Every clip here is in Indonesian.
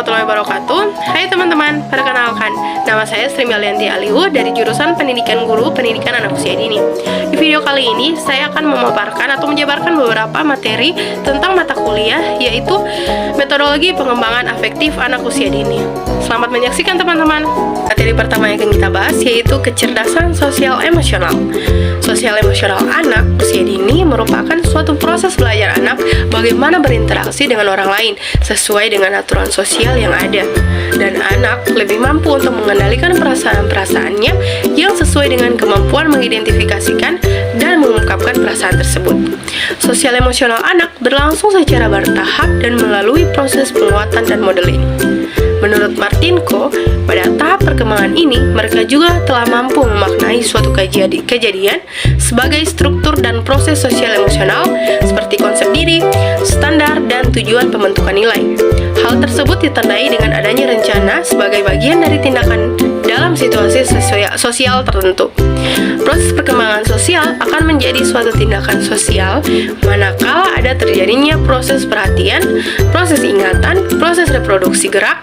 warahmatullahi wabarakatuh. Hai teman-teman, perkenalkan, nama saya Sri Melianti Aliu dari jurusan Pendidikan Guru Pendidikan Anak Usia Dini. Di video kali ini, saya akan memaparkan atau menjabarkan beberapa materi tentang mata kuliah, yaitu metodologi pengembangan afektif anak usia dini. Selamat menyaksikan teman-teman. Materi pertama yang akan kita bahas yaitu kecerdasan sosial emosional. Sosial emosional anak usia dini merupakan suatu proses belajar anak bagaimana berinteraksi dengan orang lain sesuai dengan aturan sosial yang ada, dan anak lebih mampu untuk mengendalikan perasaan-perasaannya yang sesuai dengan kemampuan mengidentifikasikan dan mengungkapkan perasaan tersebut. Sosial emosional anak berlangsung secara bertahap dan melalui proses penguatan dan modeling. Menurut Martin Ko, pada tahap perkembangan ini, mereka juga telah mampu memaknai suatu kejadian sebagai struktur dan proses sosial emosional seperti konsep diri, standar, dan tujuan pembentukan nilai. Hal tersebut ditandai dengan adanya rencana sebagai bagian dari tindakan dalam situasi sosial tertentu. Proses perkembangan sosial akan menjadi suatu tindakan sosial manakala ada terjadinya proses perhatian, proses ingatan, proses reproduksi gerak,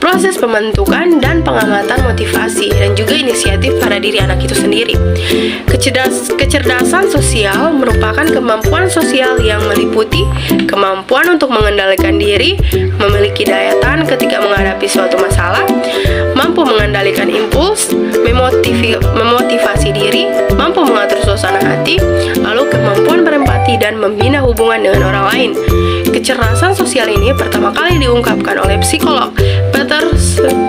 proses pembentukan dan pengamatan motivasi, dan juga inisiatif pada diri anak itu sendiri. Kecerdasan sosial merupakan kemampuan sosial yang meliputi kemampuan untuk mengendalikan diri, memiliki daya tahan ketika menghadapi suatu masalah, mampu mengendalikan impuls, memotivasi diri, mampu mengatur suasana hati, lalu kemampuan berempati dan membina hubungan dengan orang lain. Kecerdasan sosial ini pertama kali diungkapkan oleh psikolog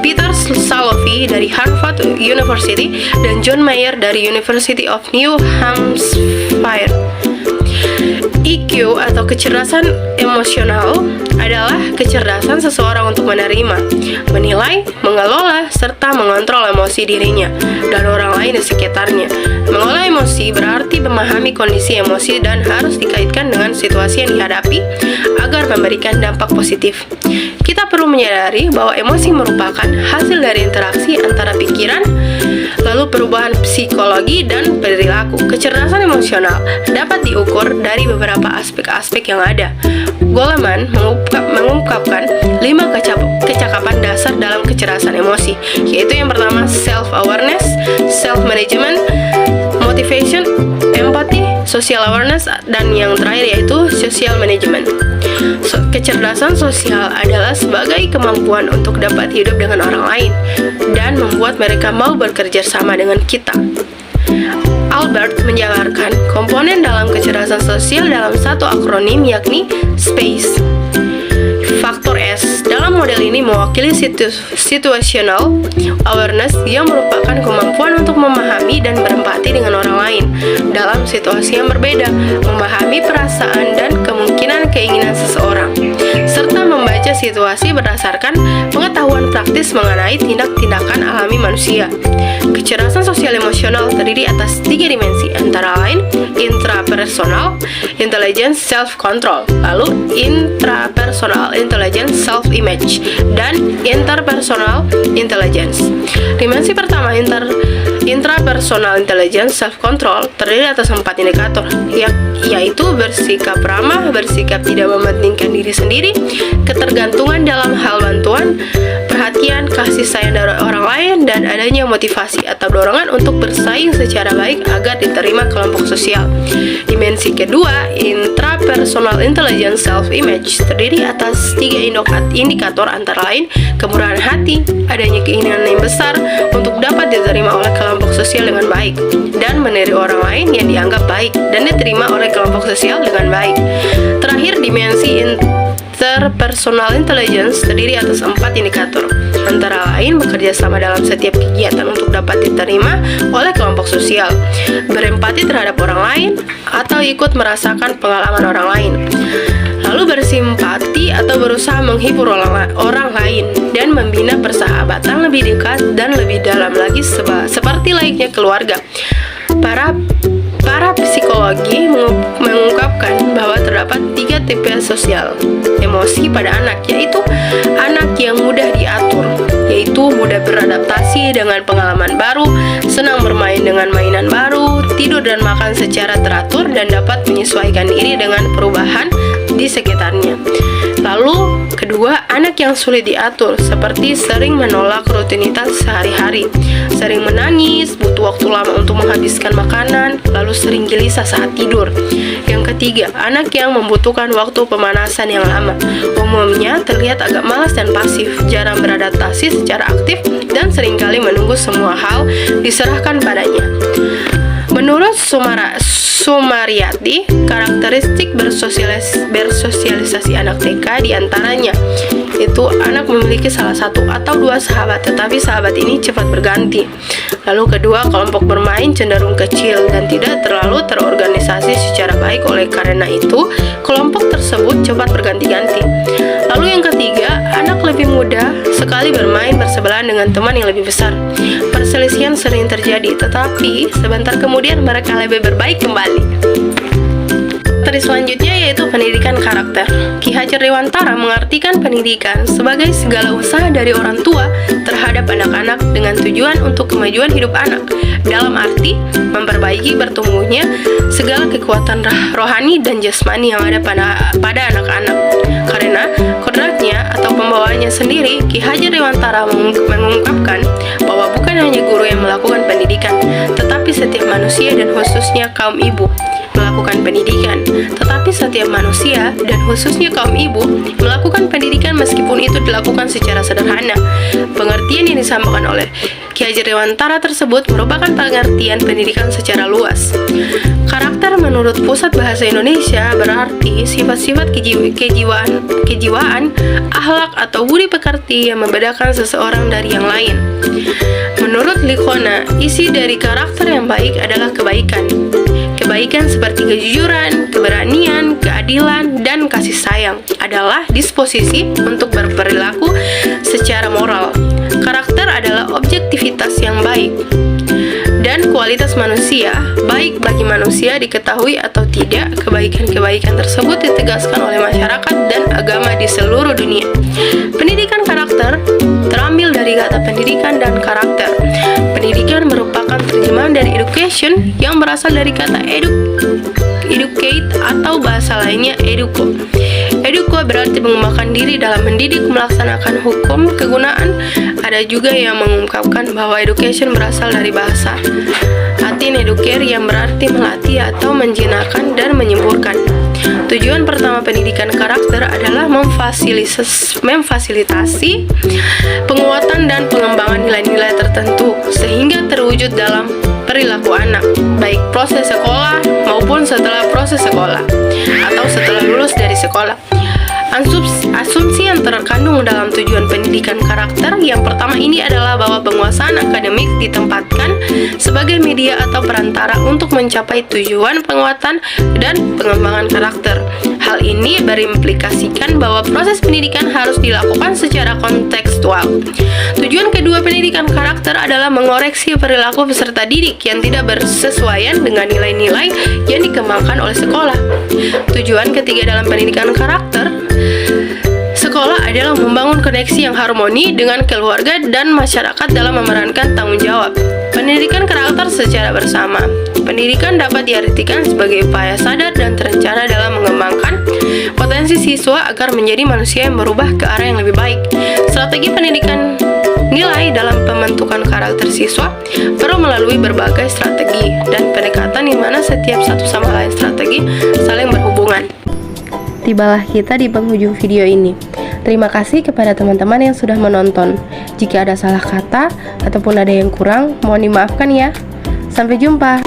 Peter Salovey dari Harvard University dan John Mayer dari University of New Hampshire. EQ atau kecerdasan emosional adalah kecerdasan seseorang untuk menerima, menilai, mengelola, serta mengontrol emosi dirinya dan orang lain di sekitarnya. Mengelola emosi berarti memahami kondisi emosi dan harus dikaitkan dengan situasi yang dihadapi agar memberikan dampak positif. Kita perlu menyadari bahwa emosi merupakan hasil dari interaksi antara pikiran, lalu perubahan psikologi dan perilaku. Kecerdasan emosional dapat diukur dari beberapa aspek-aspek yang ada. Goleman mengungkapkan 5 kecakapan dasar dalam kecerdasan emosi, yaitu yang pertama self-awareness, self-management, motivation, empathy, social awareness, dan yang terakhir yaitu social management. Kecerdasan sosial adalah sebagai kemampuan untuk dapat hidup dengan orang lain dan membuat mereka mau bekerja sama dengan kita. Albert menjabarkan komponen dalam kecerdasan sosial dalam satu akronim, yakni SPACE. Faktor S dalam model ini mewakili situational awareness yang merupakan kemampuan untuk memahami dan berempati dengan orang lain dalam situasi yang berbeda, memahami perasaan dan keinginan seseorang, serta membaca situasi berdasarkan pengetahuan praktis mengenai tindak-tindakan alami manusia. Kecerdasan sosial emosional terdiri atas 3 dimensi, antara lain intrapersonal intelligence self-control, lalu intrapersonal intelligence self-image, dan interpersonal intelligence. Dimensi pertama, intrapersonal intelligence self-control, terdiri atas 4 indikator, yaitu bersikap ramah, bersikap tidak mementingkan diri sendiri, ketergantungan dalam hal bantuan, perhatian, kasih sayang dari orang lain, dan adanya motivasi atau dorongan untuk bersaing secara baik agar diterima kelompok sosial. Dimensi kedua, intrapersonal intelligence self-image, terdiri atas 3 indikator, antara lain kemurahan hati, adanya keinginan yang besar untuk dapat diterima oleh kelompok sosial dengan baik, dan meniru orang lain yang dianggap baik dan diterima oleh kelompok sosial dengan baik. Terakhir, dimensi interpersonal intelligence terdiri atas 4 indikator, antara lain bekerja sama dalam setiap kegiatan untuk dapat diterima oleh kelompok sosial, berempati terhadap orang lain, atau ikut merasakan pengalaman orang lain, lalu bersimpati atau berusaha menghibur orang lain, dan membina persahabatan lebih dekat dan lebih dalam lagi seperti layaknya keluarga. Para psikologi mengungkapkan bahwa terdapat 3 tipe sosial emosi pada anak, yaitu anak yang mudah diatur, yaitu mudah beradaptasi dengan pengalaman baru, senang bermain dengan mainan baru, tidur dan makan secara teratur, dan dapat menyesuaikan diri dengan perubahan di sekitarnya. Lalu, kedua, anak yang sulit diatur, seperti sering menolak rutinitas sehari-hari, sering menangis, butuh waktu lama untuk menghabiskan makanan, lalu sering gelisah saat tidur. Yang ketiga, anak yang membutuhkan waktu pemanasan yang lama, umumnya terlihat agak malas dan pasif, jarang beradaptasi secara aktif, dan seringkali menunggu semua hal diserahkan padanya. Menurut Sumaryati, karakteristik bersosialisasi anak TK diantaranya itu anak memiliki salah satu atau dua sahabat, tetapi sahabat ini cepat berganti. Lalu kedua, kelompok bermain cenderung kecil dan tidak terlalu terorganisasi secara baik, oleh karena itu kelompok tersebut cepat berganti-ganti. Lalu yang ketiga, anak lebih mudah sekali bermain bersebelahan dengan teman yang lebih besar. Perselisihan sering terjadi, tetapi sebentar kemudian mereka lebih berbaik kembali. Materi selanjutnya yaitu pendidikan karakter. Ki Hajar Dewantara mengartikan pendidikan sebagai segala usaha dari orang tua terhadap anak-anak dengan tujuan untuk kemajuan hidup anak, dalam arti memperbaiki bertumbuhnya segala kekuatan rohani dan jasmani yang ada pada anak-anak. Karena kodratnya atau pembawaannya sendiri, Ki Hajar Dewantara mengungkapkan bahwa bukan hanya guru yang melakukan pendidikan, tetapi setiap manusia dan khususnya kaum ibu melakukan pendidikan. Tetapi setiap manusia dan khususnya kaum ibu melakukan pendidikan meskipun itu dilakukan secara sederhana. Pengertian yang disampaikan oleh Ki Hajar Dewantara tersebut merupakan pengertian pendidikan secara luas. Karakter menurut Pusat Bahasa Indonesia berarti sifat-sifat kejiwaan, akhlak atau budi pekerti yang membedakan seseorang dari yang lain. Menurut Likhona, isi dari karakter yang baik adalah kebaikan. Kebaikan seperti kejujuran, keberanian, keadilan, dan kasih sayang adalah disposisi untuk berperilaku secara moral. Karakter adalah objektivitas yang baik dan kualitas manusia, baik bagi manusia diketahui atau tidak. Kebaikan-kebaikan tersebut ditegaskan oleh masyarakat dan agama di seluruh dunia. Pendidikan karakter terambil dari kata pendidikan dan karakter. Pendidikan merupakan terjemahan dari education yang berasal dari kata educate atau bahasa lainnya educo. Educo berarti mengembangkan diri dalam mendidik melaksanakan hukum kegunaan. Ada juga yang mengungkapkan bahwa education berasal dari bahasa Latin educare yang berarti melatih atau menjinakkan dan menyemburkan. Tujuan pertama pendidikan karakter adalah memfasilitasi penguatan dan pengembangan nilai-nilai tertentu sehingga terwujud dalam perilaku anak, baik proses sekolah maupun setelah proses sekolah atau setelah lulus dari sekolah. Asumsi yang terkandung dalam tujuan pendidikan karakter yang pertama ini adalah bahwa penguasaan akademik ditempatkan sebagai media atau perantara untuk mencapai tujuan penguatan dan pengembangan karakter. Hal ini berimplikasikan bahwa proses pendidikan harus dilakukan secara kontekstual. Tujuan kedua pendidikan karakter adalah mengoreksi perilaku peserta didik yang tidak bersesuaian dengan nilai-nilai yang dikembangkan oleh sekolah. Tujuan ketiga dalam pendidikan karakter sekolah adalah membangun koneksi yang harmoni dengan keluarga dan masyarakat dalam memerankan tanggung jawab pendidikan karakter secara bersama. Pendidikan dapat diartikan sebagai upaya sadar dan terencana dalam mengembangkan potensi siswa agar menjadi manusia yang berubah ke arah yang lebih baik. Strategi pendidikan nilai dalam pembentukan karakter siswa perlu melalui berbagai strategi dan pendekatan di mana setiap satu sama lain strategi saling berhubungan. Tibalah kita di penghujung video ini. Terima kasih kepada teman-teman yang sudah menonton. Jika ada salah kata ataupun ada yang kurang, mohon dimaafkan ya. Sampai jumpa.